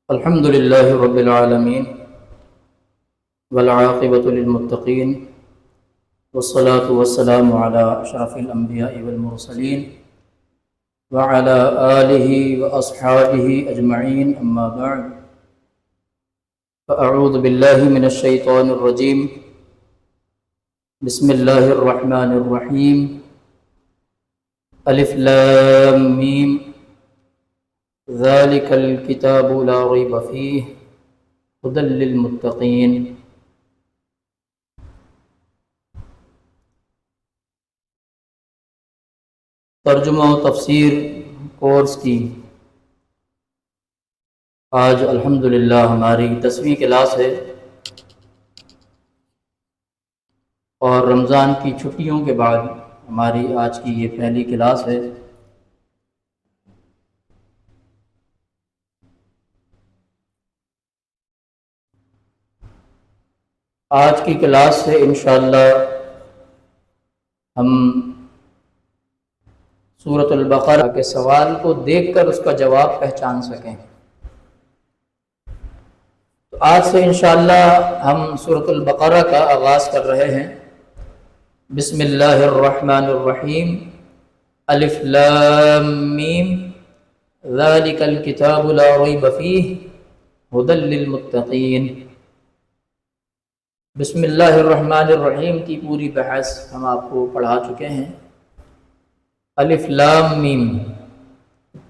الحمد لله رب العالمين والعاقبة للمتقين والصلاة والسلام على أشرف الأنبياء والمرسلين وعلى آله وأصحابه أجمعين أما بعد فأعوذ بالله من الشيطان الرجيم بسم الله الرحمن الرحيم ألف لام ميم ذلك الكتاب لا ريب فيه هدى للمتقين۔ ترجمہ و تفسیر کورس کی آج الحمدللہ ہماری 10ویں کلاس ہے اور رمضان کی چھٹیوں کے بعد ہماری آج کی یہ پہلی کلاس ہے۔ آج کی کلاس سے انشاءاللہ ہم سورۃ البقرہ کے سوال کو دیکھ کر اس کا جواب پہچان سکیں۔ تو آج سے انشاءاللہ ہم سورۃ البقرہ کا آغاز کر رہے ہیں۔ بسم اللہ الرحمن الرحیم الف لام میم ذالک الکتاب لا ریب فیہ ھدی للمتقین۔ بسم اللہ الرحمن الرحیم کی پوری بحث ہم آپ کو پڑھا چکے ہیں۔ الف لام میم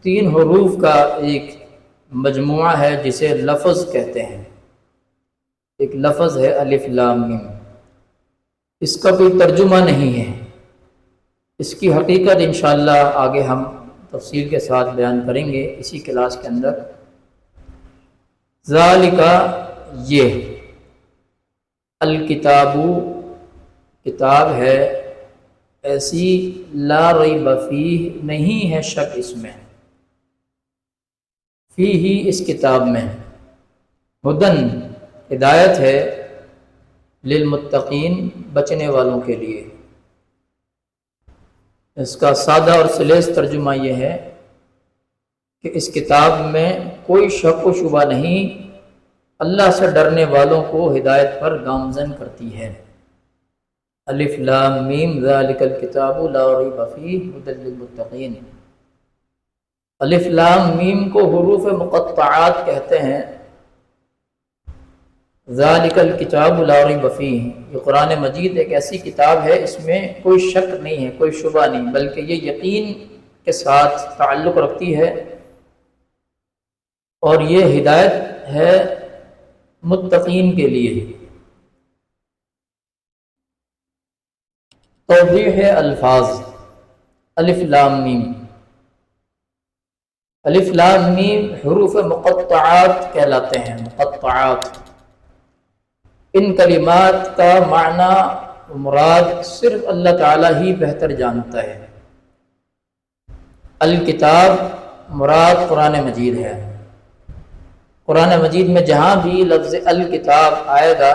3 حروف کا ایک مجموعہ ہے جسے لفظ کہتے ہیں۔ ایک لفظ ہے الف لام میم، اس کا کوئی ترجمہ نہیں ہے، اس کی حقیقت انشاءاللہ آگے ہم تفصیل کے ساتھ بیان کریں گے اسی کلاس کے اندر۔ ذالکا یہ، الکتاب کتاب ہے، ایسی لا ریب فیہ نہیں ہے شک اس میں، فیہ اس کتاب میں، ہدن ہدایت ہے، للمتقین بچنے والوں کے لیے۔ اس کا سادہ اور سلیس ترجمہ یہ ہے کہ اس کتاب میں کوئی شک و شبہ نہیں، اللہ سے ڈرنے والوں کو ہدایت پر گامزن کرتی ہے۔ الف لام میم ذالک الکتاب لا ریب فیہ ھدی للمتقین۔ الف لام میم کو حروف مقطعات کہتے ہیں۔ ذالک الکتاب لا ریب فیہ، یہ قرآن مجید ایک ایسی کتاب ہے اس میں کوئی شک نہیں ہے، کوئی شبہ نہیں، بلکہ یہ یقین کے ساتھ تعلق رکھتی ہے، اور یہ ہدایت ہے متقین کے لیے۔ توضیح الفاظ، الف لام میم، الف لام میم حروف مقطعات کہلاتے ہیں، مقطعات۔ ان کلمات کا معنی مراد صرف اللہ تعالیٰ ہی بہتر جانتا ہے۔ الکتاب مراد قرآن مجید ہے۔ قرآن مجید میں جہاں بھی لفظ الکتاب آئے گا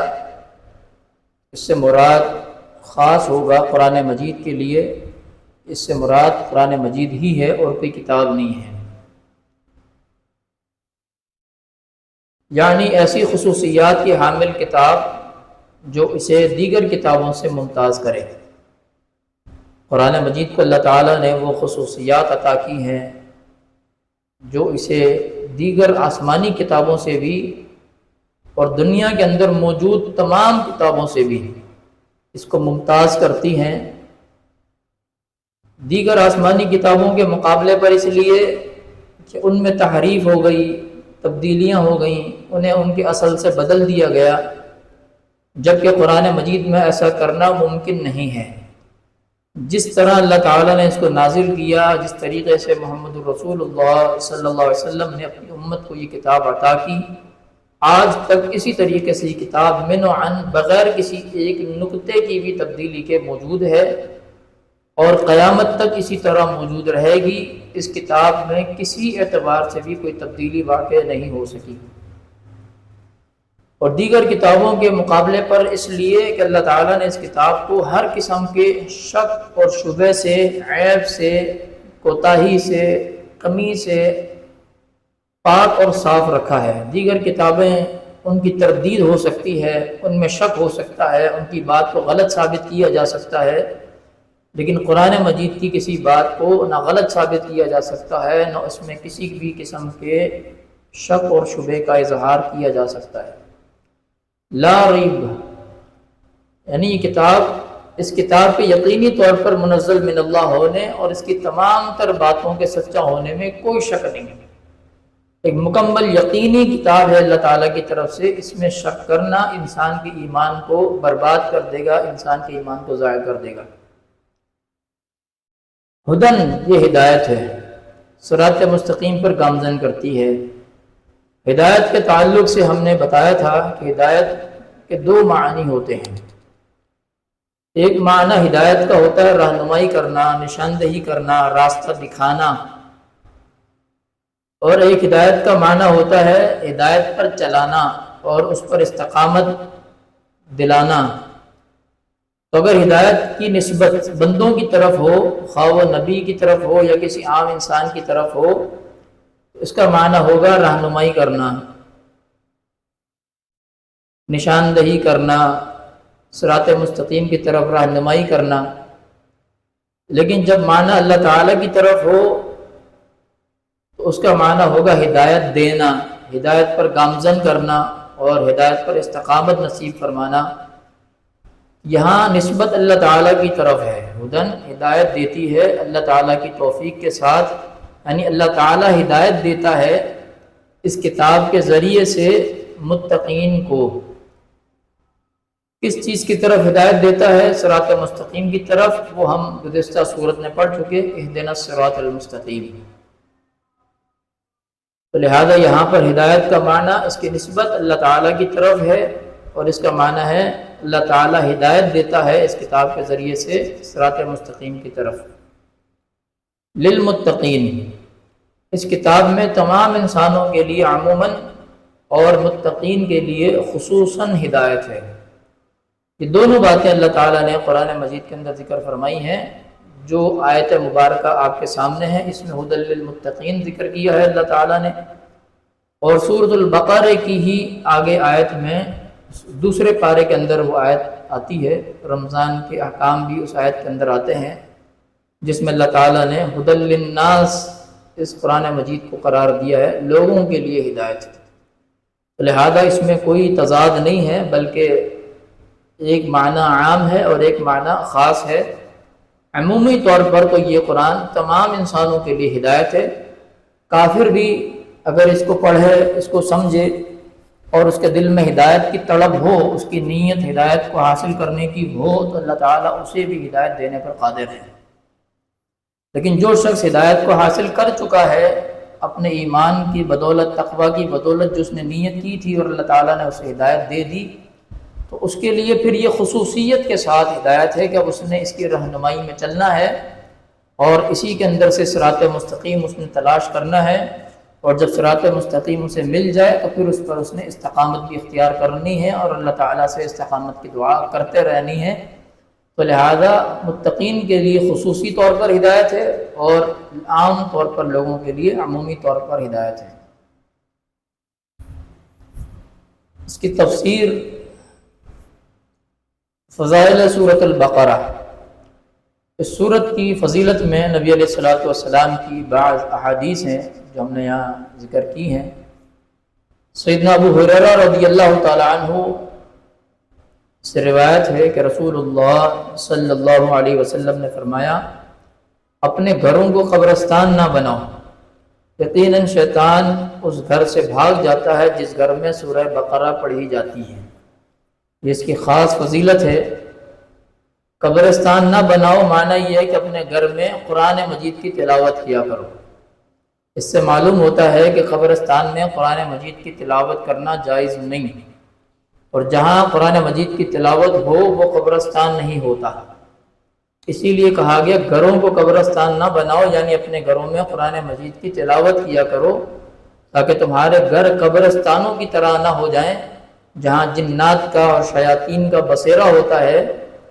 اس سے مراد خاص ہوگا قرآن مجید کے لیے، اس سے مراد قرآن مجید ہی ہے اور کوئی کتاب نہیں ہے، یعنی ایسی خصوصیات کی حامل کتاب جو اسے دیگر کتابوں سے ممتاز کرے۔ قرآن مجید کو اللہ تعالیٰ نے وہ خصوصیات عطا کی ہیں جو اسے دیگر آسمانی کتابوں سے بھی اور دنیا کے اندر موجود تمام کتابوں سے بھی اس کو ممتاز کرتی ہیں۔ دیگر آسمانی کتابوں کے مقابلے پر اس لیے کہ ان میں تحریف ہو گئی، تبدیلیاں ہو گئیں، انہیں ان کے اصل سے بدل دیا گیا، جبکہ قرآن مجید میں ایسا کرنا ممکن نہیں ہے۔ جس طرح اللہ تعالیٰ نے اس کو نازل کیا، جس طریقے سے محمد الرسول اللہ صلی اللہ علیہ وسلم نے اپنی امت کو یہ کتاب عطا کی، آج تک اسی طریقے سے یہ کتاب من و عن بغیر کسی ایک نقطے کی بھی تبدیلی کے موجود ہے، اور قیامت تک اسی طرح موجود رہے گی۔ اس کتاب میں کسی اعتبار سے بھی کوئی تبدیلی واقع نہیں ہو سکی، اور دیگر کتابوں کے مقابلے پر اس لیے کہ اللہ تعالیٰ نے اس کتاب کو ہر قسم کے شک اور شبہ سے، عیب سے، کوتاہی سے، کمی سے پاک اور صاف رکھا ہے۔ دیگر کتابیں ان کی تردید ہو سکتی ہے، ان میں شک ہو سکتا ہے، ان کی بات کو غلط ثابت کیا جا سکتا ہے، لیکن قرآن مجید کی کسی بات کو نہ غلط ثابت کیا جا سکتا ہے، نہ اس میں کسی بھی قسم کے شک اور شبہ کا اظہار کیا جا سکتا ہے۔ لا ریب، یعنی یہ کتاب، اس کتاب کے یقینی طور پر منزل من اللہ ہونے اور اس کی تمام تر باتوں کے سچا ہونے میں کوئی شک نہیں ہے۔ ایک مکمل یقینی کتاب ہے اللہ تعالیٰ کی طرف سے، اس میں شک کرنا انسان کے ایمان کو برباد کر دے گا، انسان کے ایمان کو ضائع کر دے گا۔ ہدن، یہ ہدایت ہے، صراط مستقیم پر گامزن کرتی ہے۔ ہدایت کے تعلق سے ہم نے بتایا تھا کہ ہدایت کے دو معنی ہوتے ہیں۔ ایک معنی ہدایت کا ہوتا ہے رہنمائی کرنا، نشاندہی کرنا، راستہ دکھانا، اور ایک ہدایت کا معنی ہوتا ہے ہدایت پر چلانا اور اس پر استقامت دلانا۔ تو اگر ہدایت کی نسبت بندوں کی طرف ہو، خواہ وہ نبی کی طرف ہو یا کسی عام انسان کی طرف ہو، تو اس کا معنی ہوگا رہنمائی کرنا، نشاندہی کرنا، صراط مستقیم کی طرف رہنمائی کرنا۔ لیکن جب معنی اللہ تعالیٰ کی طرف ہو تو اس کا معنی ہوگا ہدایت دینا، ہدایت پر گامزن کرنا اور ہدایت پر استقامت نصیب فرمانا۔ یہاں نسبت اللہ تعالیٰ کی طرف ہے۔ ہدن، ہدایت دیتی ہے اللہ تعالیٰ کی توفیق کے ساتھ، یعنی اللہ تعالیٰ ہدایت دیتا ہے اس کتاب کے ذریعے سے متقین کو۔ کس چیز کی طرف ہدایت دیتا ہے؟ صراط مستقیم کی طرف، وہ ہم گزشتہ صورت میں پڑھ چکے، اہدنا الصراط المستقیم۔ تو لہذا یہاں پر ہدایت کا معنی، اس کی نسبت اللہ تعالیٰ کی طرف ہے، اور اس کا معنی ہے اللہ تعالیٰ ہدایت دیتا ہے اس کتاب کے ذریعے سے صراط مستقیم کی طرف۔ للمتقین، اس کتاب میں تمام انسانوں کے لیے عموماً اور متقین کے لیے خصوصاً ہدایت ہے۔ یہ دونوں باتیں اللہ تعالیٰ نے قرآن مجید کے اندر ذکر فرمائی ہیں۔ جو آیت مبارکہ آپ کے سامنے ہے، اس میں ہدی للمتقین ذکر کیا ہے اللہ تعالیٰ نے، اور سورۃ البقرہ کی ہی آگے آیت میں دوسرے پارے کے اندر وہ آیت آتی ہے، رمضان کے احکام بھی اس آیت کے اندر آتے ہیں، جس میں اللہ تعالیٰ نے ہدی للناس اس قرآن مجید کو قرار دیا ہے، لوگوں کے لیے ہدایت ہے۔ لہذا اس میں کوئی تضاد نہیں ہے، بلکہ ایک معنی عام ہے اور ایک معنی خاص ہے۔ عمومی طور پر تو یہ قرآن تمام انسانوں کے لیے ہدایت ہے۔ کافر بھی اگر اس کو پڑھے، اس کو سمجھے اور اس کے دل میں ہدایت کی طلب ہو، اس کی نیت ہدایت کو حاصل کرنے کی ہو، تو اللہ تعالیٰ اسے بھی ہدایت دینے پر قادر ہے۔ لیکن جو شخص ہدایت کو حاصل کر چکا ہے اپنے ایمان کی بدولت، تقوی کی بدولت، جو اس نے نیت کی تھی اور اللہ تعالیٰ نے اسے ہدایت دے دی، تو اس کے لیے پھر یہ خصوصیت کے ساتھ ہدایت ہے کہ اب اس نے اس کی رہنمائی میں چلنا ہے اور اسی کے اندر سے صراط مستقیم اس نے تلاش کرنا ہے، اور جب صراط مستقیم اسے مل جائے تو پھر اس پر اس نے استقامت بھی اختیار کرنی ہے اور اللہ تعالیٰ سے استقامت کی دعا کرتے رہنی ہے۔ تو لہذا متقین کے لیے خصوصی طور پر ہدایت ہے اور عام طور پر لوگوں کے لیے عمومی طور پر ہدایت ہے۔ اس کی تفسیر فضائل سورۃ البقرہ، اس سورت کی فضیلت میں نبی علیہ الصلوۃ والسلام کی بعض احادیث ہیں جو ہم نے یہاں ذکر کی ہیں۔ سیدنا ابو ہریرہ رضی اللہ تعالی عنہ سے روایت ہے کہ رسول اللہ صلی اللہ علیہ وسلم نے فرمایا، اپنے گھروں کو قبرستان نہ بناؤ، یقیناً شیطان اس گھر سے بھاگ جاتا ہے جس گھر میں سورہ بقرہ پڑھی جاتی ہے۔ یہ اس کی خاص فضیلت ہے۔ قبرستان نہ بناؤ معنی یہ ہے کہ اپنے گھر میں قرآن مجید کی تلاوت کیا کرو۔ اس سے معلوم ہوتا ہے کہ قبرستان میں قرآن مجید کی تلاوت کرنا جائز نہیں، اور جہاں قرآن مجید کی تلاوت ہو وہ قبرستان نہیں ہوتا۔ اسی لیے کہا گیا گھروں کو قبرستان نہ بناؤ، یعنی اپنے گھروں میں قرآن مجید کی تلاوت کیا کرو تاکہ تمہارے گھر قبرستانوں کی طرح نہ ہو جائیں جہاں جنات کا اور شیاطین کا بسیرا ہوتا ہے۔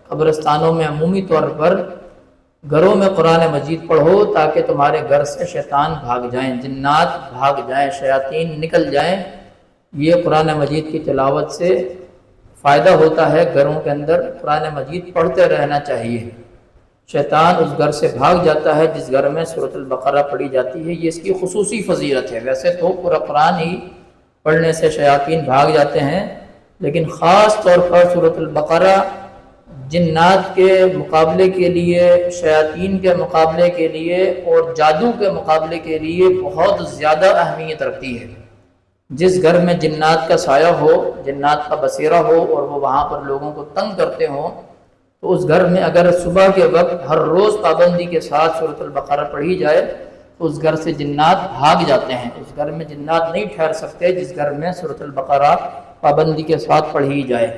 قبرستانوں میں عمومی طور پر گھروں میں قرآن مجید پڑھو تاکہ تمہارے گھر سے شیطان بھاگ جائیں، جنات بھاگ جائیں، شیاطین نکل جائیں۔ یہ قرآن مجید کی تلاوت سے فائدہ ہوتا ہے۔ گھروں کے اندر قرآن مجید پڑھتے رہنا چاہیے، شیطان اس گھر سے بھاگ جاتا ہے جس گھر میں سورۃ البقرہ پڑھی جاتی ہے۔ یہ اس کی خصوصی فضیلت ہے۔ ویسے تو پورا قرآن ہی پڑھنے سے شیاطین بھاگ جاتے ہیں، لیکن خاص طور پر سورۃ البقرہ جنات کے مقابلے کے لیے، شیاطین کے مقابلے کے لیے اور جادو کے مقابلے کے لیے بہت زیادہ اہمیت رکھتی ہے۔ جس گھر میں جنات کا سایہ ہو، جنات کا بسیرہ ہو اور وہ وہاں پر لوگوں کو تنگ کرتے ہوں، تو اس گھر میں اگر صبح کے وقت ہر روز پابندی کے ساتھ سورۃ البقرہ پڑھی جائے تو اس گھر سے جنات بھاگ جاتے ہیں۔ اس گھر میں جنات نہیں ٹھہر سکتے جس گھر میں سورۃ البقرہ پابندی کے ساتھ پڑھی جائے۔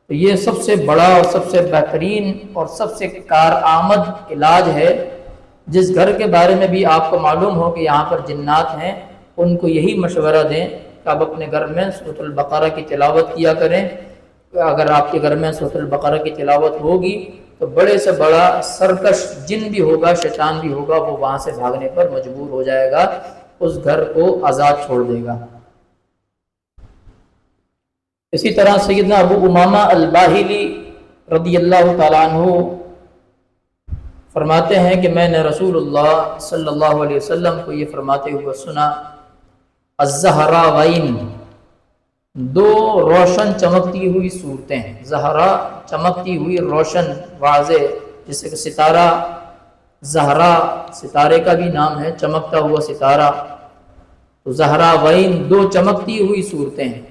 تو یہ سب سے بڑا اور سب سے بہترین اور سب سے کارآمد علاج ہے۔ جس گھر کے بارے میں بھی آپ کو معلوم ہو کہ یہاں پر جنات ہیں، ان کو یہی مشورہ دیں کہ آپ اپنے گھر میں سورۃ البقرہ کی تلاوت کیا کریں۔ اگر آپ کے گھر میں سورۃ البقرہ کی تلاوت ہوگی تو بڑے سے بڑا سرکش جن بھی ہوگا، شیطان بھی ہوگا، وہ وہاں سے بھاگنے پر مجبور ہو جائے گا، اس گھر کو آزاد چھوڑ دے گا۔ اسی طرح سیدنا ابو امامہ الباہلی رضی اللہ تعالیٰ عنہ فرماتے ہیں کہ میں نے رسول اللہ صلی اللہ علیہ وسلم کو یہ فرماتے ہوئے سنا، الزہراوین، دو روشن چمکتی ہوئی صورتیں، زہرا چمکتی ہوئی روشن واضح، جیسے کہ ستارہ، زہرا ستارے کا بھی نام ہے، چمکتا ہوا ستارہ، تو زہراوین دو چمکتی ہوئی صورتیں ہیں۔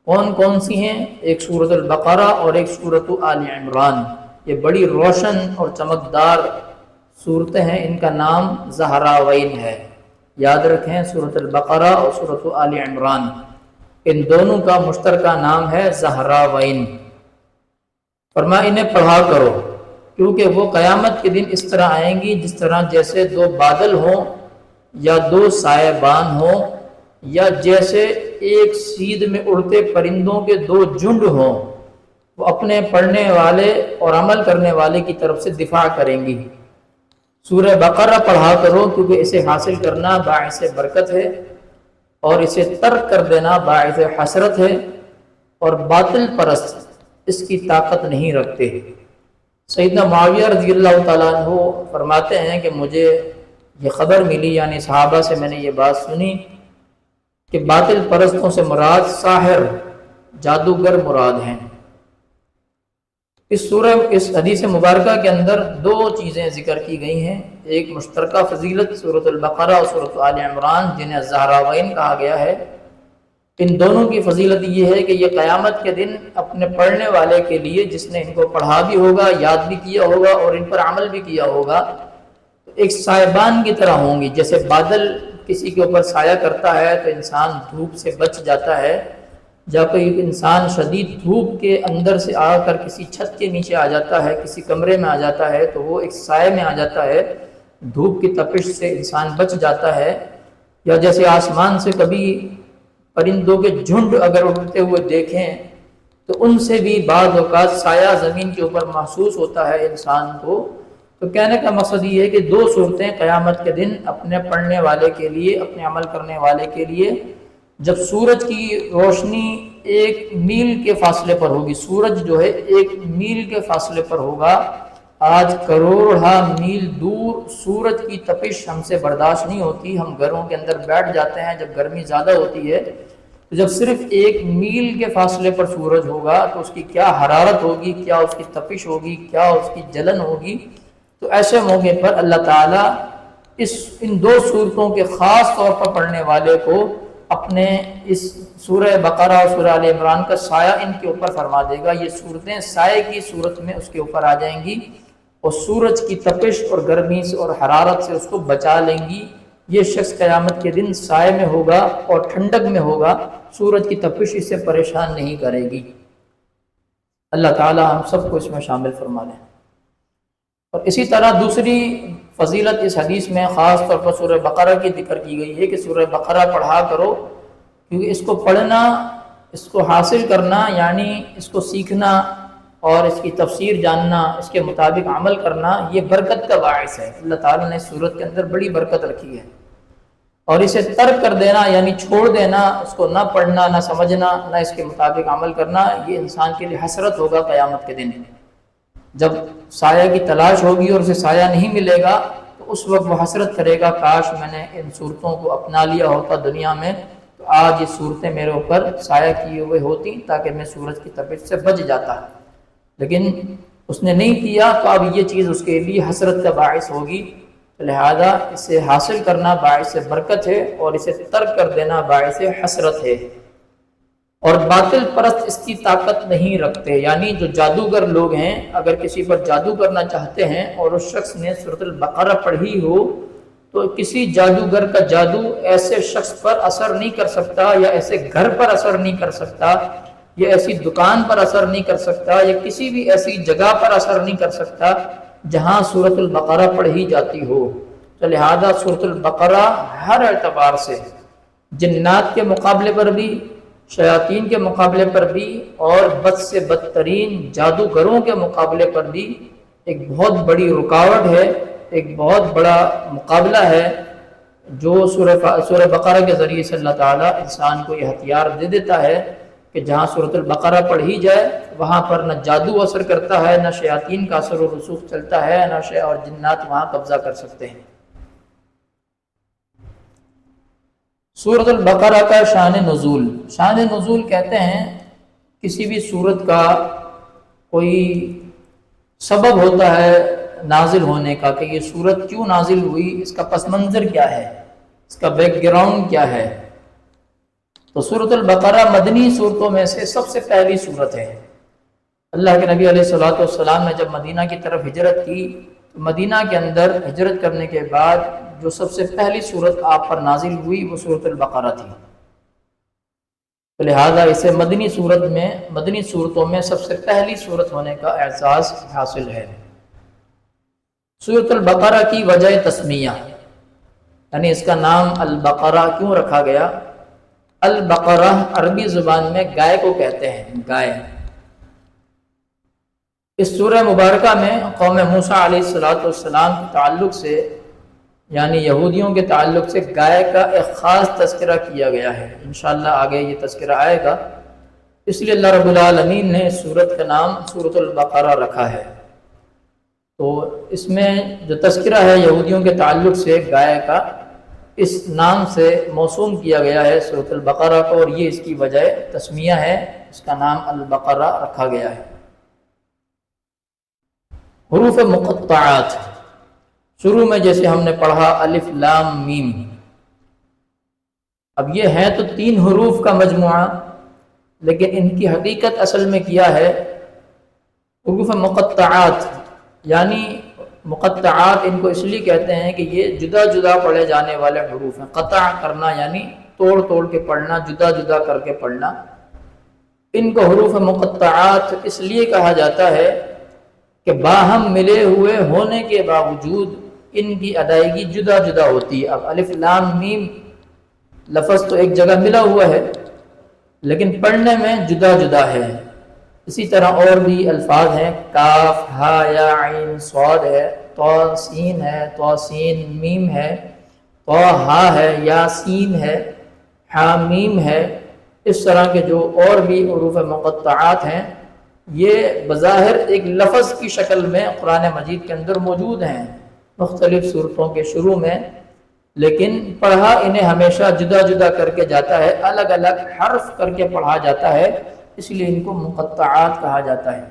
کون کون سی ہیں؟ ایک سورۃ البقرہ اور ایک سورۃ آل عمران۔ یہ بڑی روشن اور چمکدار صورتیں ہیں، ان کا نام زہراوین ہے۔ یاد رکھیں، سورۃ البقرہ اور سورۃ آل عمران، ان دونوں کا مشترکہ نام ہے زہراوین۔ فرمایا انہیں پڑھا کرو کیونکہ وہ قیامت کے دن اس طرح آئیں گی جس طرح جیسے دو بادل ہوں یا دو سائبان ہوں، یا جیسے ایک سیدھ میں اڑتے پرندوں کے دو جھنڈ ہوں۔ وہ اپنے پڑھنے والے اور عمل کرنے والے کی طرف سے دفاع کریں گی۔ سورہ بقرہ پڑھا کرو کیونکہ اسے حاصل کرنا باعث برکت ہے اور اسے ترک کر دینا باعث حسرت ہے، اور باطل پرست اس کی طاقت نہیں رکھتے۔ سیدنا معاویہ رضی اللہ تعالیٰ عنہ فرماتے ہیں کہ مجھے یہ خبر ملی، یعنی صحابہ سے میں نے یہ بات سنی کہ باطل پرستوں سے مراد ساحر، جادوگر مراد ہیں۔ اس حدیث مبارکہ کے اندر دو چیزیں ذکر کی گئی ہیں، ایک مشترکہ فضیلت سورۃ البقرہ اور سورۃ آل عمران جنہیں زہراوین کہا گیا ہے۔ ان دونوں کی فضیلت یہ ہے کہ یہ قیامت کے دن اپنے پڑھنے والے کے لیے، جس نے ان کو پڑھا بھی ہوگا، یاد بھی کیا ہوگا اور ان پر عمل بھی کیا ہوگا، ایک سائبان کی طرح ہوں گی۔ جیسے بادل کسی کے اوپر سایہ کرتا ہے تو انسان دھوپ سے بچ جاتا ہے، جب کوئی انسان شدید دھوپ کے اندر سے آ کر کسی چھت کے نیچے آ جاتا ہے، کسی کمرے میں آ جاتا ہے، تو وہ ایک سائے میں آ جاتا ہے، دھوپ کی تپش سے انسان بچ جاتا ہے۔ یا جیسے آسمان سے کبھی پرندوں کے جھنڈ اگر اڑتے ہوئے دیکھیں تو ان سے بھی بعض اوقات سایہ زمین کے اوپر محسوس ہوتا ہے انسان کو۔ تو کہنے کا مقصد یہ ہے کہ دو صورتیں قیامت کے دن اپنے پڑھنے والے کے لیے، اپنے عمل کرنے والے کے لیے، جب سورج کی روشنی ایک میل کے فاصلے پر ہوگی، سورج جو ہے ایک میل کے فاصلے پر ہوگا، آج کروڑہ میل دور سورج کی تپش ہم سے برداشت نہیں ہوتی، ہم گھروں کے اندر بیٹھ جاتے ہیں جب گرمی زیادہ ہوتی ہے، تو جب صرف ایک میل کے فاصلے پر سورج ہوگا تو اس کی کیا حرارت ہوگی، کیا اس کی تپش ہوگی، کیا اس کی جلن ہوگی۔ تو ایسے موقع پر اللہ تعالیٰ ان دو صورتوں کے خاص طور پر پڑھنے والے کو اپنے اس سورہ بقرہ اور سورہ آل عمران کا سایہ ان کے اوپر فرما دے گا۔ یہ صورتیں سائے کی صورت میں اس کے اوپر آ جائیں گی اور سورج کی تپش اور گرمی سے اور حرارت سے اس کو بچا لیں گی۔ یہ شخص قیامت کے دن سائے میں ہوگا اور ٹھنڈک میں ہوگا، سورج کی تپش اسے پریشان نہیں کرے گی۔ اللہ تعالیٰ ہم سب کو اس میں شامل فرما لیں۔ اور اسی طرح دوسری فضیلت اس حدیث میں خاص طور پر سورہ بقرہ کی ذکر کی گئی ہے کہ سورہ بقرہ پڑھا کرو، کیونکہ اس کو پڑھنا، اس کو حاصل کرنا، یعنی اس کو سیکھنا اور اس کی تفسیر جاننا، اس کے مطابق عمل کرنا، یہ برکت کا باعث ہے۔ اللہ تعالیٰ نے سورت کے اندر بڑی برکت رکھی ہے، اور اسے ترک کر دینا یعنی چھوڑ دینا، اس کو نہ پڑھنا، نہ سمجھنا، نہ اس کے مطابق عمل کرنا، یہ انسان کے لیے حسرت ہوگا قیامت کے دن۔ جب سایہ کی تلاش ہوگی اور اسے سایہ نہیں ملے گا تو اس وقت وہ حسرت کرے گا، کاش میں نے ان صورتوں کو اپنا لیا ہوتا دنیا میں، تو آج یہ صورتیں میرے اوپر سایہ کیے ہوئے ہوتی تاکہ میں سورج کی تپش سے بچ جاتا۔ لیکن اس نے نہیں کیا تو اب یہ چیز اس کے لیے حسرت کا باعث ہوگی، لہذا اسے حاصل کرنا باعث برکت ہے اور اسے ترک کر دینا باعث حسرت ہے۔ اور باطل پرست اس کی طاقت نہیں رکھتے، یعنی جو جادوگر لوگ ہیں اگر کسی پر جادو کرنا چاہتے ہیں اور اس شخص نے سورۃ البقرہ پڑھی ہو تو کسی جادوگر کا جادو ایسے شخص پر اثر نہیں کر سکتا، یا ایسے گھر پر اثر نہیں کر سکتا، یا ایسی دکان پر اثر نہیں کر سکتا، یا کسی بھی ایسی جگہ پر اثر نہیں کر سکتا جہاں سورۃ البقرہ پڑھی جاتی ہو۔ تو لہذا سورۃ البقرہ ہر اعتبار سے جنات کے مقابلے پر بھی، شیاطین کے مقابلے پر بھی، اور بد سے بدترین جادوگروں کے مقابلے پر بھی ایک بہت بڑی رکاوٹ ہے، ایک بہت بڑا مقابلہ ہے، جو سورہ بقرہ کے ذریعے سے اللہ تعالیٰ انسان کو یہ ہتھیار دے دیتا ہے کہ جہاں سورۃ البقرہ پڑھی جائے وہاں پر نہ جادو اثر کرتا ہے، نہ شیاطین کا اثر و رسوخ چلتا ہے، نہ اور جنات وہاں قبضہ کر سکتے ہیں۔ سورۃ البقرہ کا شان نزول، شان نزول کہتے ہیں کسی بھی سورت کا کوئی سبب ہوتا ہے نازل ہونے کا، کہ یہ سورت کیوں نازل ہوئی، اس کا پس منظر کیا ہے، اس کا بیک گراؤنڈ کیا ہے۔ تو سورۃ البقرہ مدنی صورتوں میں سے سب سے پہلی صورت ہے۔ اللہ کے نبی علیہ الصلوۃ والسلام نے جب مدینہ کی طرف ہجرت کی تو مدینہ کے اندر ہجرت کرنے کے بعد جو سب سے پہلی صورت آپ پر نازل ہوئی وہ سورۃ البقرہ تھی، تو لہذا اسے مدنی صورتوں میں سب سے پہلی صورت ہونے کا اعزاز حاصل ہے۔ سورۃ البقرہ کی وجہ تسمیہ، یعنی اس کا نام البقرہ کیوں رکھا گیا؟ البقرہ عربی زبان میں گائے کو کہتے ہیں، گائے۔ اس سورہ مبارکہ میں قوم موسیٰ علیہ السلام کے تعلق سے، یعنی یہودیوں کے تعلق سے گائے کا ایک خاص تذکرہ کیا گیا ہے، انشاءاللہ آگے یہ تذکرہ آئے گا، اس لیے اللہ رب العالمین نے سورت کا نام سورۃ البقرہ رکھا ہے۔ تو اس میں جو تذکرہ ہے یہودیوں کے تعلق سے گائے کا، اس نام سے موسوم کیا گیا ہے سورۃ البقرہ کو، اور یہ اس کی وجہ تسمیہ ہے، اس کا نام البقرہ رکھا گیا ہے۔ حروف مقطعات، شروع میں جیسے ہم نے پڑھا الف لام میم، اب یہ ہے تو 3 حروف کا مجموعہ، لیکن ان کی حقیقت اصل میں کیا ہے؟ حروف مقطعات، یعنی مقطعات ان کو اس لیے کہتے ہیں کہ یہ جدا جدا پڑھے جانے والے حروف ہیں۔ قطع کرنا یعنی توڑ توڑ کے پڑھنا، جدا جدا کر کے پڑھنا، ان کو حروف مقطعات اس لیے کہا جاتا ہے کہ باہم ملے ہوئے ہونے کے باوجود ان کی ادائیگی جدا جدا ہوتی ہے۔ اب الف لام میم لفظ تو ایک جگہ ملا ہوا ہے لیکن پڑھنے میں جدا جدا ہے۔ اسی طرح اور بھی الفاظ ہیں، کاف ہا یا عین صاد ہے، تو سین ہے، تو سین میم ہے، تو ہا ہے، یا سین ہے، ہا میم ہے۔ اس طرح کے جو اور بھی حروف مقطعات ہیں یہ بظاہر ایک لفظ کی شکل میں قرآن مجید کے اندر موجود ہیں مختلف صورتوں کے شروع میں، لیکن پڑھا انہیں ہمیشہ جدا جدا کر کے جاتا ہے، الگ الگ حرف کر کے پڑھا جاتا ہے، اس لیے ان کو مقطعات کہا جاتا ہے۔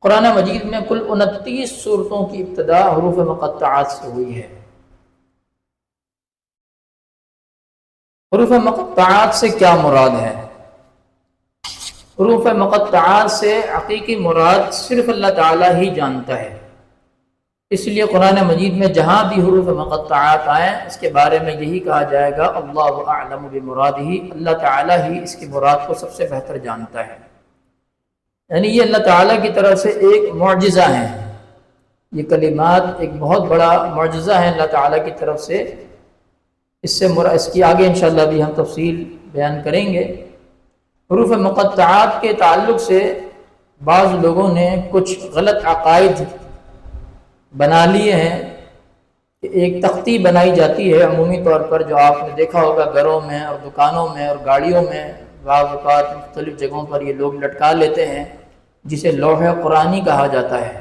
قرآن مجید میں کل 29 صورتوں کی ابتدا حروف مقطعات سے ہوئی ہے۔ حروف مقطعات سے کیا مراد ہے؟ حروف مقطعات سے حقیقی مراد صرف اللہ تعالیٰ ہی جانتا ہے، اس لیے قرآن مجید میں جہاں بھی حروف مقطعات آئیں اس کے بارے میں یہی کہا جائے گا اللہ اعلم بمرادہ، اللہ تعالیٰ ہی اس کی مراد کو سب سے بہتر جانتا ہے۔ یعنی یہ اللہ تعالیٰ کی طرف سے ایک معجزہ ہے، یہ کلمات ایک بہت بڑا معجزہ ہے اللہ تعالیٰ کی طرف سے۔ اس کی آگے انشاءاللہ بھی ہم تفصیل بیان کریں گے۔ حروف مقطعات کے تعلق سے بعض لوگوں نے کچھ غلط عقائد بنا لیے ہیں کہ ایک تختی بنائی جاتی ہے عمومی طور پر، جو آپ نے دیکھا ہوگا گھروں میں اور دکانوں میں اور گاڑیوں میں بعض اوقات مختلف جگہوں پر یہ لوگ لٹکا لیتے ہیں، جسے لوح قرآنی کہا جاتا ہے،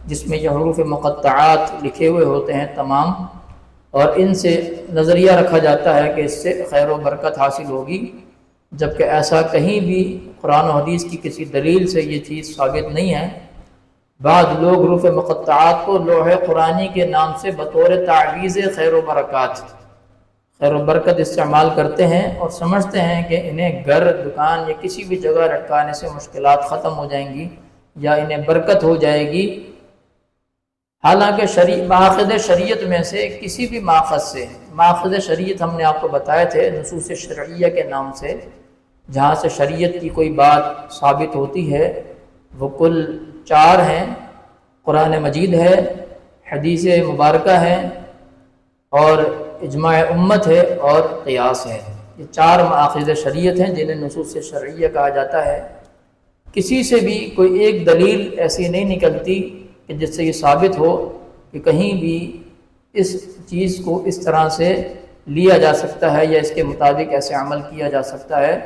جس میں یہ حروف مقطعات لکھے ہوئے ہوتے ہیں تمام، اور ان سے نظریہ رکھا جاتا ہے کہ اس سے خیر و برکت حاصل ہوگی، جبکہ ایسا کہیں بھی قرآن و حدیث کی کسی دلیل سے یہ چیز ثابت نہیں ہے۔ بعض لوگ حروف مقطعات کو لوح قرآنی کے نام سے بطور تعویذ خیر و برکات، خیر و برکت استعمال کرتے ہیں اور سمجھتے ہیں کہ انہیں گھر، دکان یا کسی بھی جگہ لٹکانے سے مشکلات ختم ہو جائیں گی یا انہیں برکت ہو جائے گی، حالانکہ ماخذ شریعت میں سے کسی بھی ماخذ سے، ماخذ شریعت ہم نے آپ کو بتائے تھے نصوص شرعیہ کے نام سے، جہاں سے شریعت کی کوئی بات ثابت ہوتی ہے، وہ کل 4 ہیں: قرآن مجید ہے، حدیث مبارکہ ہے، اور اجماع امت ہے، اور قیاس ہے۔ یہ 4 ماخذ شریعت ہیں جنہیں نصوص شرعیہ کہا جاتا ہے۔ کسی سے بھی کوئی ایک دلیل ایسی نہیں نکلتی کہ جس سے یہ ثابت ہو کہ کہیں بھی اس چیز کو اس طرح سے لیا جا سکتا ہے یا اس کے مطابق ایسے عمل کیا جا سکتا ہے۔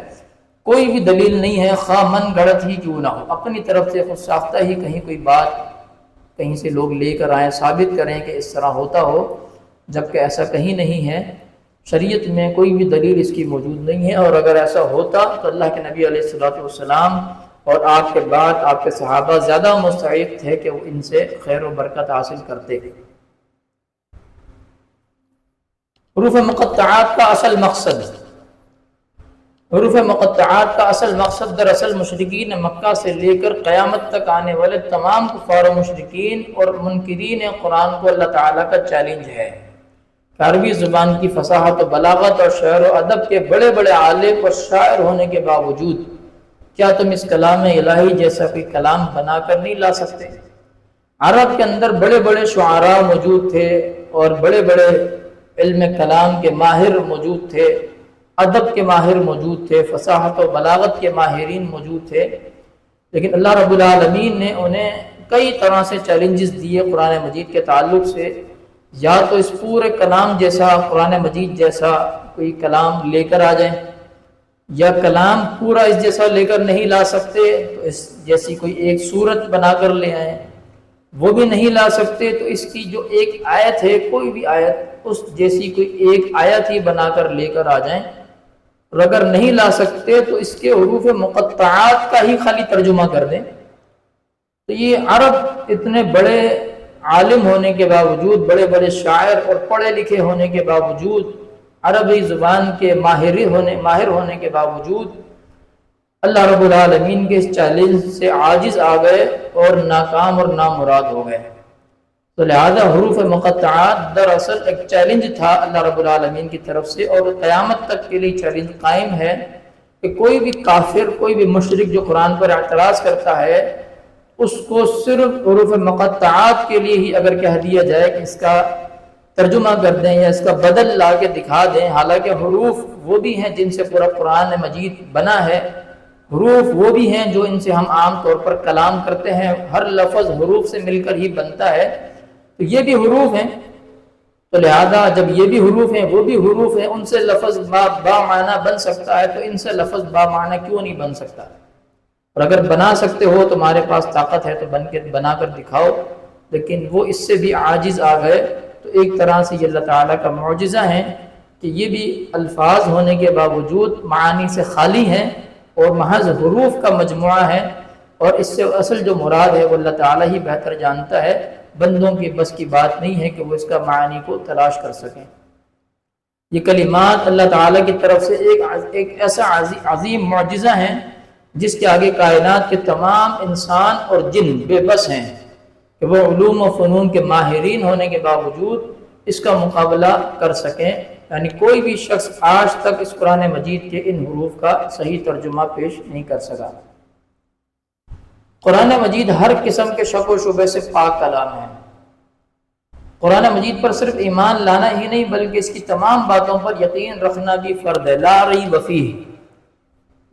کوئی بھی دلیل نہیں ہے، خواہ من گڑت ہی کیوں نہ ہو، اپنی طرف سے خود ساختہ ہی کہیں کوئی بات کہیں سے لوگ لے کر آئیں، ثابت کریں کہ اس طرح ہوتا ہو، جبکہ ایسا کہیں نہیں ہے، شریعت میں کوئی بھی دلیل اس کی موجود نہیں ہے۔ اور اگر ایسا ہوتا تو اللہ کے نبی علیہ الصلوۃ والسلام اور آپ کے بعد آپ کے صحابہ زیادہ مستحق تھے کہ وہ ان سے خیر و برکت حاصل کرتے۔ حروف مقطعات کا اصل مقصد، حروف مقطعات کا اصل مقصد دراصل مشرکین مکہ سے لے کر قیامت تک آنے والے تمام کفار و مشرکین اور منکرین قرآن کو اللہ تعالیٰ کا چیلنج ہے۔ عربی زبان کی فصاحت و بلاغت اور شعر و ادب کے بڑے بڑے عالم اور شاعر ہونے کے باوجود کیا تم اس کلام الہی جیسا کوئی کلام بنا کر نہیں لا سکتے؟ عرب کے اندر بڑے بڑے شعراء موجود تھے اور بڑے بڑے علم کلام کے ماہر موجود تھے، ادب کے ماہر موجود تھے، فصاحت و بلاغت کے ماہرین موجود تھے، لیکن اللہ رب العالمین نے انہیں کئی طرح سے چیلنجز دیے قرآن مجید کے تعلق سے، یا تو اس پورے کلام جیسا، قرآن مجید جیسا کوئی کلام لے کر آ جائیں، یا کلام پورا اس جیسا لے کر نہیں لا سکتے تو اس جیسی کوئی ایک صورت بنا کر لے آئیں، وہ بھی نہیں لا سکتے تو اس کی جو ایک آیت ہے، کوئی بھی آیت اس جیسی کوئی ایک آیت ہی بنا کر لے کر آ جائیں، اور اگر نہیں لا سکتے تو اس کے حروف مقطعات کا ہی خالی ترجمہ کر دیں۔ تو یہ عرب اتنے بڑے عالم ہونے کے باوجود، بڑے بڑے شاعر اور پڑھے لکھے ہونے کے باوجود، عربی زبان کے ماہر ہونے کے باوجود اللہ رب العالمین کے اس چیلنج سے عاجز آ گئے اور ناکام اور نامراد ہو گئے۔ تو لہذا حروف مقطعات دراصل ایک چیلنج تھا اللہ رب العالمین کی طرف سے، اور قیامت تک کے لیے چیلنج قائم ہے کہ کوئی بھی کافر، کوئی بھی مشرک جو قرآن پر اعتراض کرتا ہے، اس کو صرف حروف مقطعات کے لیے ہی اگر کہہ دیا جائے کہ اس کا ترجمہ کر دیں یا اس کا بدل لا کے دکھا دیں، حالانکہ حروف وہ بھی ہیں جن سے پورا قرآن مجید بنا ہے، حروف وہ بھی ہیں جو ان سے ہم عام طور پر کلام کرتے ہیں، ہر لفظ حروف سے مل کر ہی بنتا ہے، تو یہ بھی حروف ہیں۔ تو لہذا جب یہ بھی حروف ہیں، وہ بھی حروف ہیں، ان سے لفظ با معنی بن سکتا ہے، تو ان سے لفظ با معنی کیوں نہیں بن سکتا؟ اور اگر بنا سکتے ہو، تمہارے پاس طاقت ہے تو بنا کر دکھاؤ، لیکن وہ اس سے بھی عاجز آ گئے۔ تو ایک طرح سے یہ اللہ تعالیٰ کا معجزہ ہے کہ یہ بھی الفاظ ہونے کے باوجود معانی سے خالی ہیں اور محض حروف کا مجموعہ ہے، اور اس سے اصل جو مراد ہے وہ اللہ تعالیٰ ہی بہتر جانتا ہے، بندوں کی بس کی بات نہیں ہے کہ وہ اس کا معانی کو تلاش کر سکیں۔ یہ کلمات اللہ تعالیٰ کی طرف سے ایک ایسا عظیم معجزہ ہے جس کے آگے کائنات کے تمام انسان اور جن بے بس ہیں کہ وہ علوم و فنون کے ماہرین ہونے کے باوجود اس کا مقابلہ کر سکیں، یعنی کوئی بھی شخص آج تک اس قرآن مجید کے ان حروف کا صحیح ترجمہ پیش نہیں کر سکا۔ قرآن مجید ہر قسم کے شک و شبہ سے پاک کلام ہے۔ قرآن مجید پر صرف ایمان لانا ہی نہیں بلکہ اس کی تمام باتوں پر یقین رکھنا بھی فرض ہے، لا ریب فیہ،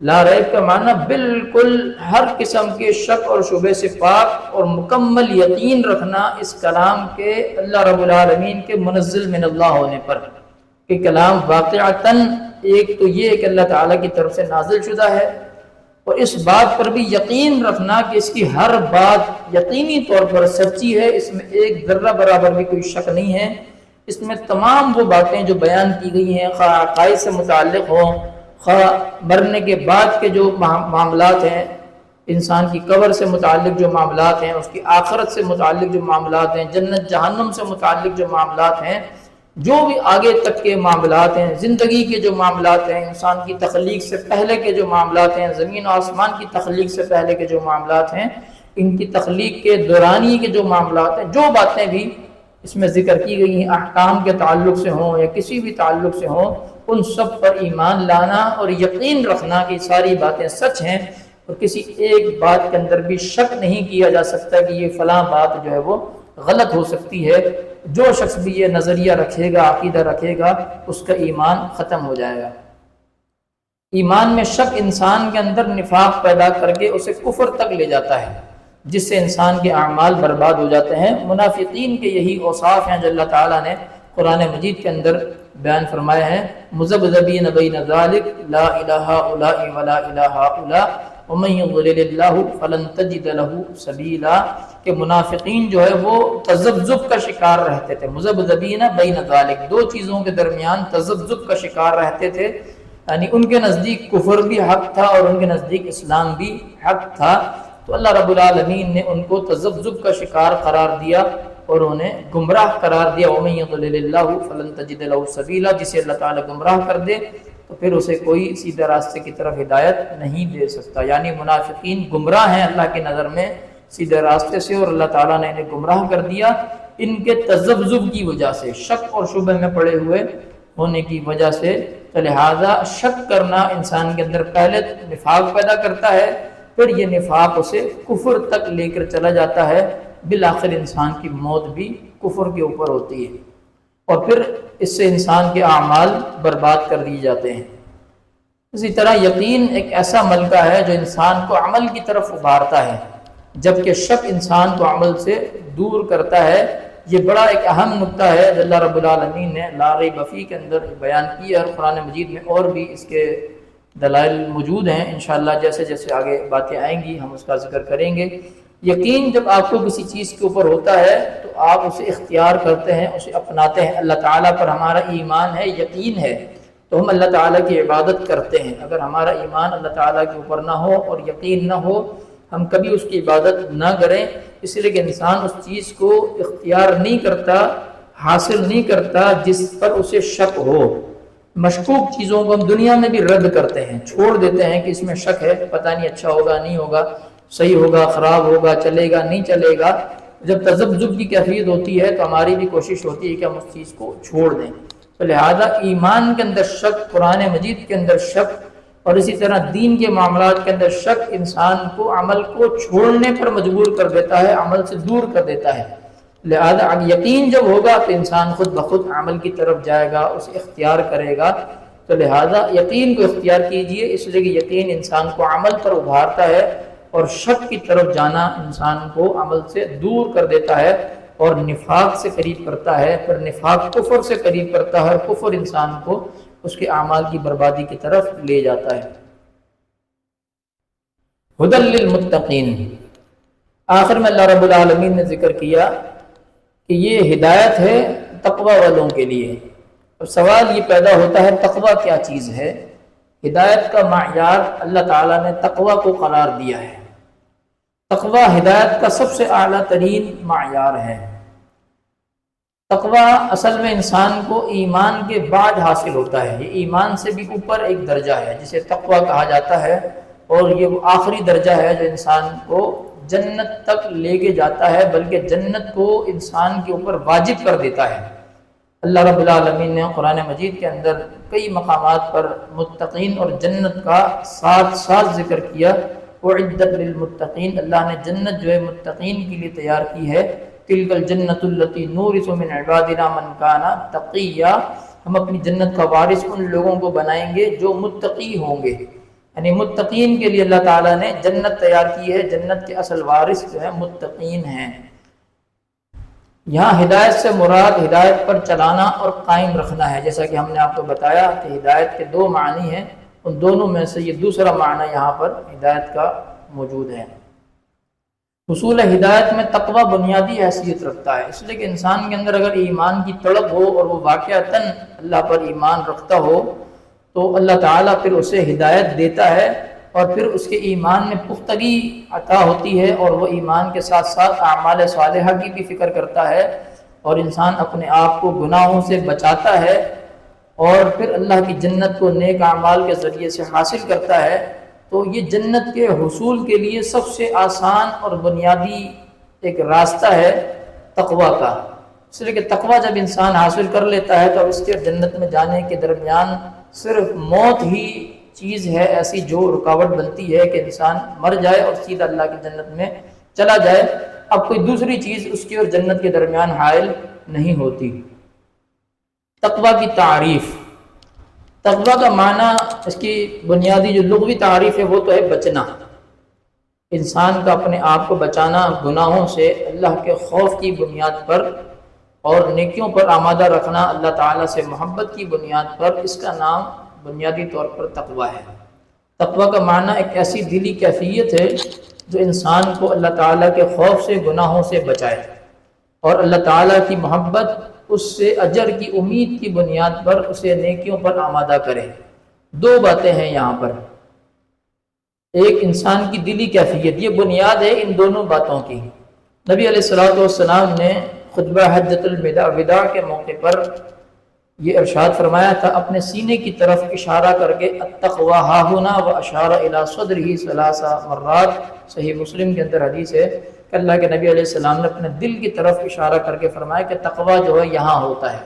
لا ریب کا معنی بالکل ہر قسم کے شک اور شبہ سے پاک اور مکمل یقین رکھنا اس کلام کے اللہ رب العالمین کے منزل من اللہ ہونے پر، کہ کلام واقعتاً ایک تو یہ کہ اللہ تعالیٰ کی طرف سے نازل شدہ ہے، اور اس بات پر بھی یقین رکھنا کہ اس کی ہر بات یقینی طور پر سچی ہے، اس میں ایک ذرہ برابر بھی کوئی شک نہیں ہے۔ اس میں تمام وہ باتیں جو بیان کی گئی ہیں، خواہ عقائد سے متعلق ہوں، خواہ مرنے کے بعد کے جو معاملات ہیں، انسان کی قبر سے متعلق جو معاملات ہیں، اس کی آخرت سے متعلق جو معاملات ہیں، جنت جہنم سے متعلق جو معاملات ہیں، جو بھی آگے تک کے معاملات ہیں، زندگی کے جو معاملات ہیں، انسان کی تخلیق سے پہلے کے جو معاملات ہیں، زمین و آسمان کی تخلیق سے پہلے کے جو معاملات ہیں، ان کی تخلیق کے دورانی کے جو معاملات ہیں، جو باتیں بھی اس میں ذکر کی گئی ہیں، احکام کے تعلق سے ہوں یا کسی بھی تعلق سے ہوں، ان سب پر ایمان لانا اور یقین رکھنا کہ ساری باتیں سچ ہیں، اور کسی ایک بات کے اندر بھی شک نہیں کیا جا سکتا کہ یہ فلاں بات جو ہے وہ غلط ہو سکتی ہے۔ جو شخص بھی یہ نظریہ رکھے گا، عقیدہ رکھے گا، اس کا ایمان ختم ہو جائے گا۔ ایمان میں شک انسان کے اندر نفاق پیدا کر کے اسے کفر تک لے جاتا ہے، جس سے انسان کے اعمال برباد ہو جاتے ہیں۔ منافقین کے یہی اوصاف ہیں جو اللہ تعالیٰ نے قرآن مجید کے اندر بیان فرمائے ہیں، مذبذبین بین ذلک لا الہ الا ولا الہ الا ومن یضلل اللہ فلن تجد له سبیلا، کہ منافقین جو ہے وہ تذبذب کا شکار رہتے تھے۔ مذبذبین بین ذلک، دو چیزوں کے درمیان تذبذب کا شکار رہتے تھے، یعنی ان کے نزدیک کفر بھی حق تھا اور ان کے نزدیک اسلام بھی حق تھا، تو اللہ رب العالمین نے ان کو تذبذب کا شکار قرار دیا اور انہیں گمراہ قرار دیا۔ وَمَن يُضْلِلِ اللَّهُ فَلَن تَجِدَ لَهُ سَبِيلًا، جسے اللہ تعالیٰ گمراہ کر دے تو پھر اسے کوئی سیدھے راستے کی طرف ہدایت نہیں دے سکتا۔ یعنی منافقین گمراہ ہیں اللہ کی نظر میں سیدھے راستے سے، اور اللہ تعالیٰ نے انہیں گمراہ کر دیا ان کے تذبذب کی وجہ سے، شک اور شبہ میں پڑے ہوئے ہونے کی وجہ سے۔ تو لہٰذا شک کرنا انسان کے اندر پہلے نفاق پیدا کرتا ہے، پھر یہ نفاق اسے کفر تک لے کر چلا جاتا ہے، بالآخر انسان کی موت بھی کفر کے اوپر ہوتی ہے، اور پھر اس سے انسان کے اعمال برباد کر دیے جاتے ہیں۔ اسی طرح یقین ایک ایسا ملکہ ہے جو انسان کو عمل کی طرف ابھارتا ہے، جبکہ شک انسان کو عمل سے دور کرتا ہے۔ یہ بڑا ایک اہم نقطہ ہے جو اللہ رب العالمین نے لا ریب فیہ کے اندر بیان کیا، اور قرآن مجید میں اور بھی اس کے دلائل موجود ہیں۔ انشاءاللہ جیسے جیسے آگے باتیں آئیں گی ہم اس کا ذکر کریں گے۔ یقین جب آپ کو کسی چیز کے اوپر ہوتا ہے تو آپ اسے اختیار کرتے ہیں، اسے اپناتے ہیں۔ اللہ تعالیٰ پر ہمارا ایمان ہے، یقین ہے، تو ہم اللہ تعالیٰ کی عبادت کرتے ہیں۔ اگر ہمارا ایمان اللہ تعالیٰ کے اوپر نہ ہو اور یقین نہ ہو، ہم کبھی اس کی عبادت نہ کریں، اس لیے کہ انسان اس چیز کو اختیار نہیں کرتا، حاصل نہیں کرتا جس پر اسے شک ہو۔ مشکوک چیزوں کو ہم دنیا میں بھی رد کرتے ہیں، چھوڑ دیتے ہیں کہ اس میں شک ہے، پتہ نہیں اچھا ہوگا نہیں ہوگا، صحیح ہوگا خراب ہوگا، چلے گا نہیں چلے گا۔ جب تذبذب کی کیفیت ہوتی ہے تو ہماری بھی کوشش ہوتی ہے کہ ہم اس چیز کو چھوڑ دیں۔ تو لہذا ایمان کے اندر شک، قرآن مجید کے اندر شک، اور اسی طرح دین کے معاملات کے اندر شک انسان کو عمل کو چھوڑنے پر مجبور کر دیتا ہے، عمل سے دور کر دیتا ہے۔ لہذا یقین جب ہوگا تو انسان خود بخود عمل کی طرف جائے گا، اسے اختیار کرے گا۔ تو لہذا یقین کو اختیار کیجئے، اس لیے کہ یقین انسان کو عمل پر ابھارتا ہے، اور شک کی طرف جانا انسان کو عمل سے دور کر دیتا ہے اور نفاق سے قریب کرتا ہے، پھر نفاق کفر سے قریب کرتا ہے، اور کفر انسان کو اس کے اعمال کی بربادی کی طرف لے جاتا ہے۔ ھدی للمتقین، آخر میں اللہ رب العالمین نے ذکر کیا کہ یہ ہدایت ہے تقوی والوں کے لیے۔ اب سوال یہ پیدا ہوتا ہے تقوی کیا چیز ہے؟ ہدایت کا معیار اللہ تعالیٰ نے تقوی کو قرار دیا ہے۔ تقوی ہدایت کا سب سے اعلیٰ ترین معیار ہے۔ تقوی اصل میں انسان کو ایمان کے بعد حاصل ہوتا ہے، یہ ایمان سے بھی اوپر ایک درجہ ہے جسے تقوی کہا جاتا ہے، اور یہ وہ آخری درجہ ہے جو انسان کو جنت تک لے کے جاتا ہے، بلکہ جنت کو انسان کے اوپر واجب کر دیتا ہے۔ اللہ رب العالمین نے قرآن مجید کے اندر کئی مقامات پر متقین اور جنت کا ساتھ ساتھ ذکر کیا۔ اعدت للمتقین، اللہ نے جنت جو ہے متقین کے لیے تیار کی ہے۔ تلک الجنت التی نورث من عبادنا من کان تقیا، ہم اپنی جنت کا وارث ان لوگوں کو بنائیں گے جو متقی ہوں گے۔ یعنی متقین کے لیے اللہ تعالیٰ نے جنت تیار کی ہے، جنت کے اصل وارث جو ہے متقین ہیں۔ یہاں ہدایت سے مراد ہدایت پر چلانا اور قائم رکھنا ہے، جیسا کہ ہم نے آپ کو بتایا کہ ہدایت کے دو معنی ہیں، ان دونوں میں سے یہ دوسرا معنی یہاں پر ہدایت کا موجود ہے۔ حصول ہدایت میں تقوی بنیادی حیثیت رکھتا ہے، اس لیے کہ انسان کے اندر اگر ایمان کی طلب ہو اور وہ واقعتاً اللہ پر ایمان رکھتا ہو تو اللہ تعالیٰ پھر اسے ہدایت دیتا ہے، اور پھر اس کے ایمان میں پختگی عطا ہوتی ہے، اور وہ ایمان کے ساتھ ساتھ اعمال صالحہ کی بھی فکر کرتا ہے، اور انسان اپنے آپ کو گناہوں سے بچاتا ہے، اور پھر اللہ کی جنت کو نیک اعمال کے ذریعے سے حاصل کرتا ہے۔ تو یہ جنت کے حصول کے لیے سب سے آسان اور بنیادی ایک راستہ ہے تقوی کا، اس لیے کہ تقوی جب انسان حاصل کر لیتا ہے تو اس کے جنت میں جانے کے درمیان صرف موت ہی چیز ہے ایسی جو رکاوٹ بنتی ہے کہ انسان مر جائے اور سیدھا اللہ کی جنت میں چلا جائے، اب کوئی دوسری چیز اس کی اور جنت کے درمیان حائل نہیں ہوتی۔ تقوی کی تعریف، تقوی کا معنی، اس کی بنیادی جو لغوی تعریف ہے وہ تو ہے بچنا، انسان کا اپنے آپ کو بچانا گناہوں سے اللہ کے خوف کی بنیاد پر، اور نیکیوں پر آمادہ رکھنا اللہ تعالیٰ سے محبت کی بنیاد پر، اس کا نام بنیادی طور پر تقوی ہے۔ تقوی کا معنی ایک ایسی دلی کیفیت ہے جو انسان کو اللہ تعالیٰ کے خوف سے، گناہوں سے بچائے، اور اللہ تعالیٰ کی محبت، اس سے اجر کی امید کی بنیاد پر اسے نیکیوں پر آمادہ کرے۔ دو باتیں ہیں یہاں پر، ایک انسان کی دلی کیفیت، یہ بنیاد ہے ان دونوں باتوں کی۔ نبی علیہ السلام نے خطبہ حجۃ الوداع کے موقع پر یہ ارشاد فرمایا تھا، اپنے سینے کی طرف اشارہ کر کے التقوی ہاہنا و اشار الی صدرہ ثلاث مرات، صحیح مسلم کے اندر حدیث ہے کہ اللہ کے نبی علیہ السلام نے اپنے دل کی طرف اشارہ کر کے فرمایا کہ تقوی جو ہے یہاں ہوتا ہے،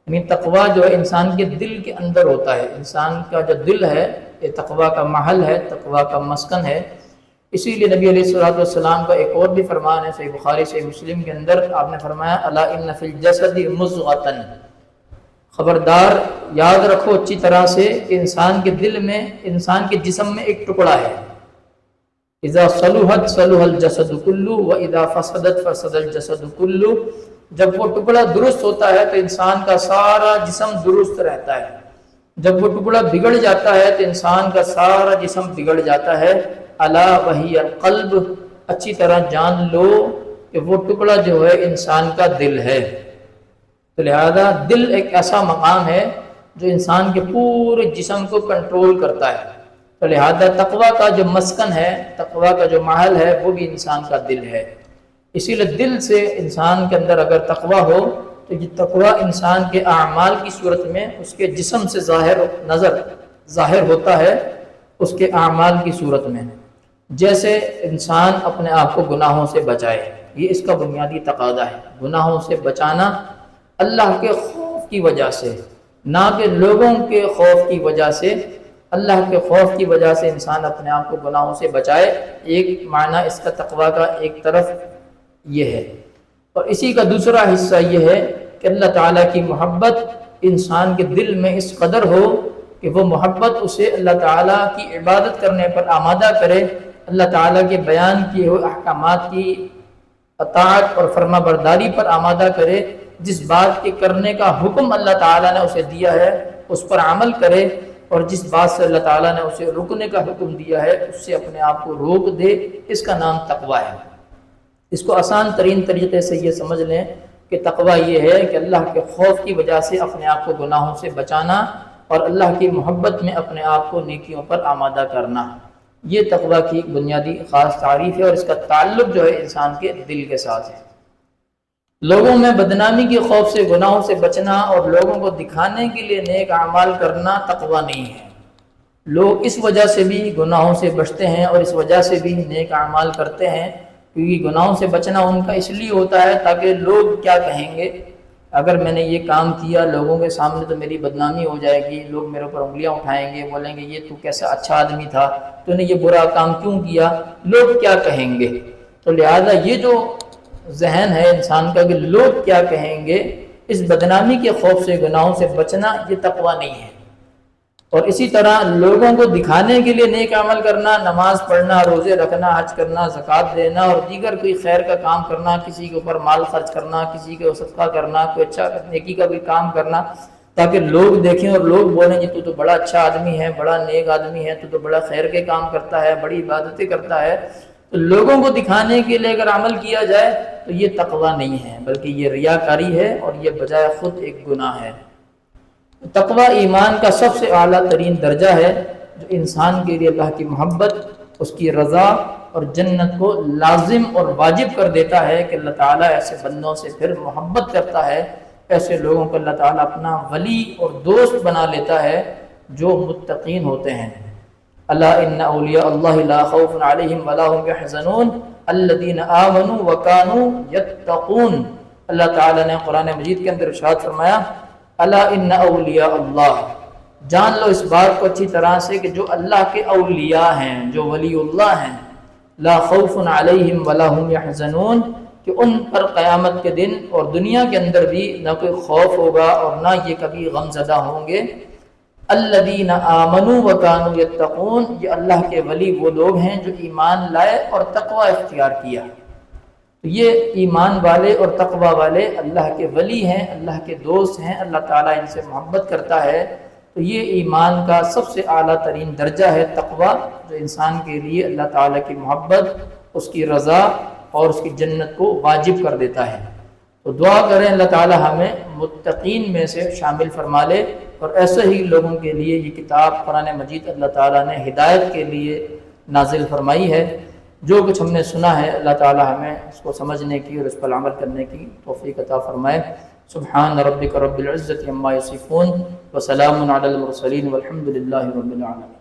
یعنی تقوی جو ہے انسان کے دل کے اندر ہوتا ہے، انسان کا جو دل ہے یہ تقوی کا محل ہے، تقوی کا مسکن ہے۔ اسی لیے نبی علیہ السلام کا ایک اور بھی فرمان ہے صحیح بخاری صحیح مسلم کے اندر، آپ نے فرمایا الا ان فی الجسد مضغۃ، خبردار یاد رکھو اچھی طرح سے کہ انسان کے دل میں، انسان کے جسم میں ایک ٹکڑا ہے، اذا صلحت صلح الجسد کلہ و اذا فسدت فسد الجسد کلہ، جب وہ ٹکڑا درست ہوتا ہے تو انسان کا سارا جسم درست رہتا ہے، جب وہ ٹکڑا بگڑ جاتا ہے تو انسان کا سارا جسم بگڑ جاتا ہے۔ الا وہی القلب، اچھی طرح جان لو کہ وہ ٹکڑا جو ہے انسان کا دل ہے۔ تو لہذا دل ایک ایسا مقام ہے جو انسان کے پورے جسم کو کنٹرول کرتا ہے، تو لہذا تقوی کا جو مسکن ہے، تقوی کا جو محل ہے وہ بھی انسان کا دل ہے۔ اسی لیے دل سے انسان کے اندر اگر تقوی ہو تو یہ تقوی انسان کے اعمال کی صورت میں اس کے جسم سے ظاہر ہوتا ہے، اس کے اعمال کی صورت میں، جیسے انسان اپنے آپ کو گناہوں سے بچائے، یہ اس کا بنیادی تقاضا ہے، گناہوں سے بچانا اللہ کے خوف کی وجہ سے، نہ کہ لوگوں کے خوف کی وجہ سے، اللہ کے خوف کی وجہ سے انسان اپنے آپ کو گناہوں سے بچائے۔ ایک معنی اس کا تقوی کا ایک طرف یہ ہے، اور اسی کا دوسرا حصہ یہ ہے کہ اللہ تعالیٰ کی محبت انسان کے دل میں اس قدر ہو کہ وہ محبت اسے اللہ تعالیٰ کی عبادت کرنے پر آمادہ کرے، اللہ تعالیٰ کے بیان کیے ہوئے احکامات کی اطاعت اور فرما برداری پر آمادہ کرے، جس بات کے کرنے کا حکم اللہ تعالیٰ نے اسے دیا ہے اس پر عمل کرے، اور جس بات سے اللہ تعالیٰ نے اسے رکنے کا حکم دیا ہے اس سے اپنے آپ کو روک دے، اس کا نام تقوی ہے۔ اس کو آسان ترین طریقے سے یہ سمجھ لیں کہ تقوی یہ ہے کہ اللہ کے خوف کی وجہ سے اپنے آپ کو گناہوں سے بچانا اور اللہ کی محبت میں اپنے آپ کو نیکیوں پر آمادہ کرنا، یہ تقوی کی بنیادی خاص تعریف ہے، اور اس کا تعلق جو ہے انسان کے دل کے ساتھ ہے۔ لوگوں میں بدنامی کے خوف سے گناہوں سے بچنا اور لوگوں کو دکھانے کے لیے نیک اعمال کرنا تقوی نہیں ہے۔ لوگ اس وجہ سے بھی گناہوں سے بچتے ہیں اور اس وجہ سے بھی نیک اعمال کرتے ہیں، کیونکہ گناہوں سے بچنا ان کا اس لیے ہوتا ہے تاکہ لوگ کیا کہیں گے، اگر میں نے یہ کام کیا لوگوں کے سامنے تو میری بدنامی ہو جائے گی، لوگ میرے اوپر انگلیاں اٹھائیں گے، بولیں گے یہ تو کیسا اچھا آدمی تھا، تو نے یہ برا کام کیوں کیا، لوگ کیا کہیں گے۔ تو لہذا یہ جو ذہن ہے انسان کا کہ لوگ کیا کہیں گے، اس بدنامی کے خوف سے گناہوں سے بچنا یہ تقوی نہیں ہے۔ اور اسی طرح لوگوں کو دکھانے کے لیے نیک عمل کرنا، نماز پڑھنا، روزے رکھنا، حج کرنا، زکوٰۃ دینا اور دیگر کوئی خیر کا کام کرنا، کسی کے اوپر مال خرچ کرنا، کسی کے صدقہ کرنا، کوئی اچھا نیکی کا بھی کام کرنا، تاکہ لوگ دیکھیں اور لوگ بولیں کہ تو بڑا اچھا آدمی ہے، بڑا نیک آدمی ہے، تو بڑا خیر کے کام کرتا ہے، بڑی عبادتیں کرتا ہے۔ تو لوگوں کو دکھانے کے لیے اگر عمل کیا جائے تو یہ تقویٰ نہیں ہے، بلکہ یہ ریاکاری ہے اور یہ بجائے خود ایک گناہ ہے۔ تقویٰ ایمان کا سب سے اعلیٰ ترین درجہ ہے، جو انسان کے لیے اللہ کی محبت، اس کی رضا اور جنت کو لازم اور واجب کر دیتا ہے کہ اللہ تعالیٰ ایسے بندوں سے پھر محبت کرتا ہے، ایسے لوگوں کو اللہ تعالیٰ اپنا ولی اور دوست بنا لیتا ہے جو متقین ہوتے ہیں۔ الا ان اولیاء اللہ لا خوف علیہم ولا هم يحزنون الذین آمنوا وكانوا يتقون۔ اللہ تعالیٰ نے قرآن مجید کے اندر ارشاد فرمایا الا ان اولیاء اللہ، جان لو اس بات کو اچھی طرح سے کہ جو اللہ کے اولیاء ہیں، جو ولی اللہ ہیں، لا خوف علیہم ولا هم يحزنون، کہ ان پر قیامت کے دن اور دنیا کے اندر بھی نہ کوئی خوف ہوگا اور نہ یہ کبھی غم زدہ ہوں گے۔ الذین آمنوا وکانوا یتقون، یہ اللہ کے ولی وہ لوگ ہیں جو ایمان لائے اور تقوی اختیار کیا۔ تو یہ ایمان والے اور تقوی والے اللہ کے ولی ہیں، اللہ کے دوست ہیں، اللہ تعالیٰ ان سے محبت کرتا ہے۔ تو یہ ایمان کا سب سے اعلیٰ ترین درجہ ہے تقوی، جو انسان کے لیے اللہ تعالیٰ کی محبت، اس کی رضا اور اس کی جنت کو واجب کر دیتا ہے۔ تو دعا کریں اللہ تعالیٰ ہمیں متقین میں سے شامل فرما لے، اور ایسے ہی لوگوں کے لیے یہ کتاب قرآن مجید اللہ تعالیٰ نے ہدایت کے لیے نازل فرمائی ہے۔ جو کچھ ہم نے سنا ہے اللہ تعالیٰ ہمیں اس کو سمجھنے کی اور اس پر عمل کرنے کی توفیق عطا فرمائے۔ سبحان ربک رب العزت عما یصفون وسلام علی المرسلین والحمد للہ رب العالمین۔